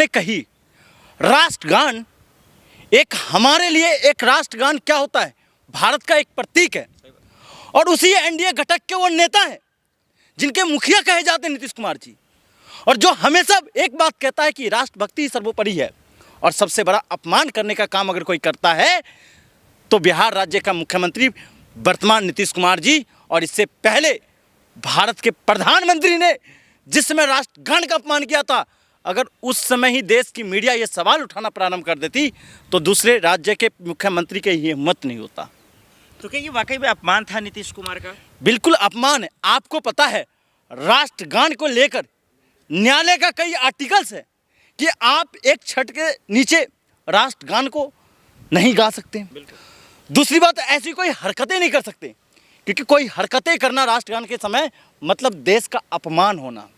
आपने कही राष्ट्रगान, एक हमारे लिए एक राष्ट्रगान क्या होता है, भारत का एक प्रतीक है। और उसी एनडीए घटक के वो नेता हैं जिनके मुखिया कहे जाते हैं नीतीश कुमार जी, और जो हमेशा एक बात कहता है कि राष्ट्रभक्ति सर्वोपरि है। और सबसे बड़ा अपमान करने का काम अगर कोई करता है तो बिहार राज्य का मुख्यमंत्री वर्तमान नीतीश कुमार जी, और इससे पहले भारत के प्रधानमंत्री ने जिस समय राष्ट्रगान का अपमान किया था, अगर उस समय ही देश की मीडिया ये सवाल उठाना प्रारंभ कर देती तो दूसरे राज्य के मुख्यमंत्री के ये हिम्मत नहीं होता। तो क्या ये वाकई में अपमान था नीतीश कुमार का? बिल्कुल अपमान है। आपको पता है राष्ट्रगान को लेकर न्यायालय का कई आर्टिकल्स है कि आप एक छत के नीचे राष्ट्रगान को नहीं गा सकते। दूसरी बात, ऐसी कोई हरकतें नहीं कर सकते, क्योंकि कोई हरकतें करना राष्ट्रगान के समय मतलब देश का अपमान होना,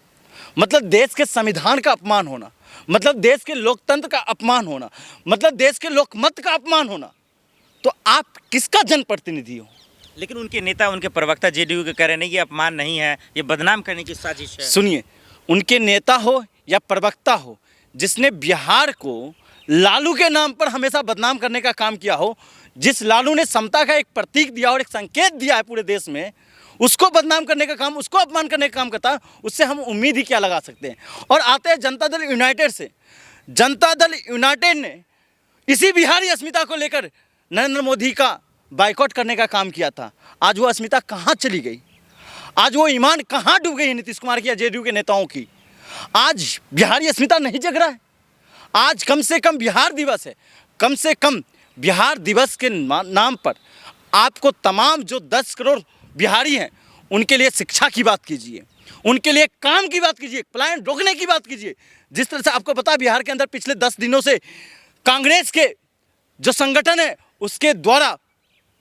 मतलब देश के संविधान का अपमान होना, मतलब देश के लोकतंत्र का अपमान होना, मतलब देश के लोकमत का अपमान होना। तो आप किसका जनप्रतिनिधि हो? लेकिन उनके नेता, उनके प्रवक्ता जेडीयू के कह रहे हैं ये अपमान नहीं है, ये बदनाम करने की साजिश है। सुनिए, उनके नेता हो या प्रवक्ता हो, जिसने बिहार को लालू के नाम पर हमेशा बदनाम करने का काम किया हो, जिस लालू ने समता का एक प्रतीक दिया और एक संकेत दिया है पूरे देश में, उसको बदनाम करने का काम, उसको अपमान करने का काम करता है, उससे हम उम्मीद ही क्या लगा सकते हैं। और आते हैं जनता दल यूनाइटेड से। जनता दल यूनाइटेड ने इसी बिहारी अस्मिता को लेकर नरेंद्र मोदी का बाइकआउट करने का काम किया था। आज वो अस्मिता कहाँ चली गई? आज वो ईमान कहाँ डूब गई है नीतीश कुमार की या जेडीयू के नेताओं की? आज बिहारी अस्मिता नहीं जग रहा है। आज कम से कम बिहार दिवस है। कम से कम बिहार दिवस के नाम पर आपको तमाम जो 10 करोड़ बिहारी हैं उनके लिए शिक्षा की बात कीजिए, उनके लिए काम की बात कीजिए, पलायन रोकने की बात कीजिए। जिस तरह से आपको पता है बिहार के अंदर पिछले 10 दिनों से कांग्रेस के जो संगठन है उसके द्वारा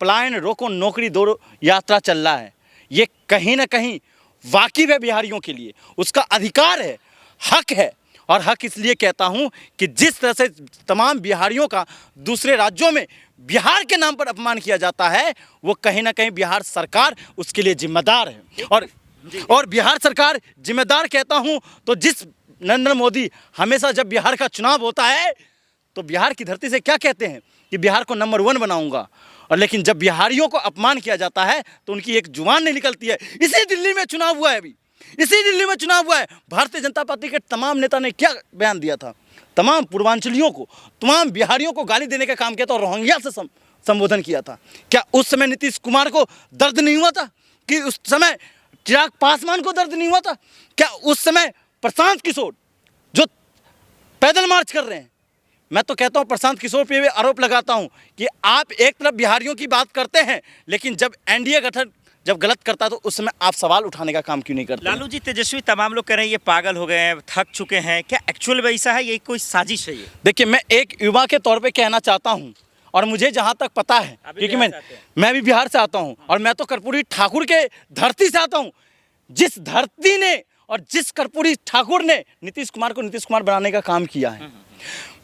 पलायन रोको नौकरी दो यात्रा चल रहा है। ये कहीं ना कहीं वाकिफ है बिहारियों के लिए, उसका अधिकार है, हक है। और हक इसलिए कहता हूं कि जिस तरह से तमाम बिहारियों का दूसरे राज्यों में बिहार के नाम पर अपमान किया जाता है, वो कहीं ना कहीं बिहार सरकार उसके लिए जिम्मेदार है। और बिहार सरकार जिम्मेदार कहता हूं तो जिस नरेंद्र मोदी हमेशा जब बिहार का चुनाव होता है तो बिहार की धरती से क्या कहते हैं कि बिहार को नंबर 1 बनाऊंगा, और लेकिन जब बिहारियों को अपमान किया जाता है तो उनकी एक जुबान नहीं निकलती है। इसी दिल्ली में चुनाव हुआ है, अभी इसी दिल्ली में चुनाव हुआ है। भारतीय जनता पार्टी के तमाम नेता ने क्या बयान दिया था? तमाम पूर्वांचलियों को, तमाम बिहारियों को गाली देने का काम किया था और रोहिंग्या से संबोधन किया था। क्या उस समय नीतीश कुमार को दर्द नहीं हुआ था? कि उस समय चिराग पासवान को दर्द नहीं हुआ था? क्या उस समय प्रशांत किशोर जो पैदल मार्च कर रहे हैं, मैं तो कहता हूं प्रशांत किशोर पे भी आरोप लगाता हूं कि आप एक तरफ बिहारियों की बात करते हैं, लेकिन जब एनडीए गठन जब गलत करता है तो उस समय आप सवाल उठाने का काम क्यों नहीं करते? लालू जी, तेजस्वी, तमाम लोग कह रहे हैं ये पागल हो गए हैं, थक चुके हैं। क्या एक्चुअल में ऐसा है, ये कोई साजिश है? ये देखिए, मैं एक युवा के तौर पे कहना चाहता हूं, और मुझे जहां तक पता है, क्योंकि मैं भी बिहार से आता हूं और मैं तो कर्पूरी ठाकुर के धरती से आता हूं। जिस धरती ने और जिस कर्पूरी ठाकुर ने नीतीश कुमार को नीतीश कुमार बनाने का काम किया है,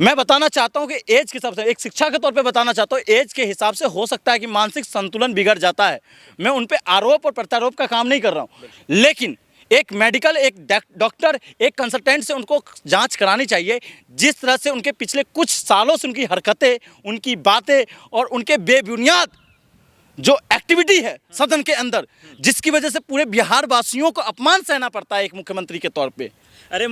मैं बताना चाहता हूं कि एज के हिसाब से, एक शिक्षा के तौर पे बताना चाहता हूं, एज के हिसाब से हो सकता है कि मानसिक संतुलन बिगड़ जाता है। मैं उन पे आरोप और प्रत्यारोप का काम नहीं कर रहा हूं, लेकिन एक मेडिकल, एक डॉक्टर, एक कंसल्टेंट से उनको जांच करानी चाहिए। जिस तरह से उनके पिछले कुछ सालों से उनकी हरकतें, उनकी बातें और उनके बेबुनियाद जो एक्टिविटी है सदन के अंदर, जिसकी वजह से पूरे बिहार वासियों को अपमान सहना पड़ता है एक मुख्यमंत्री के तौर पे। अरे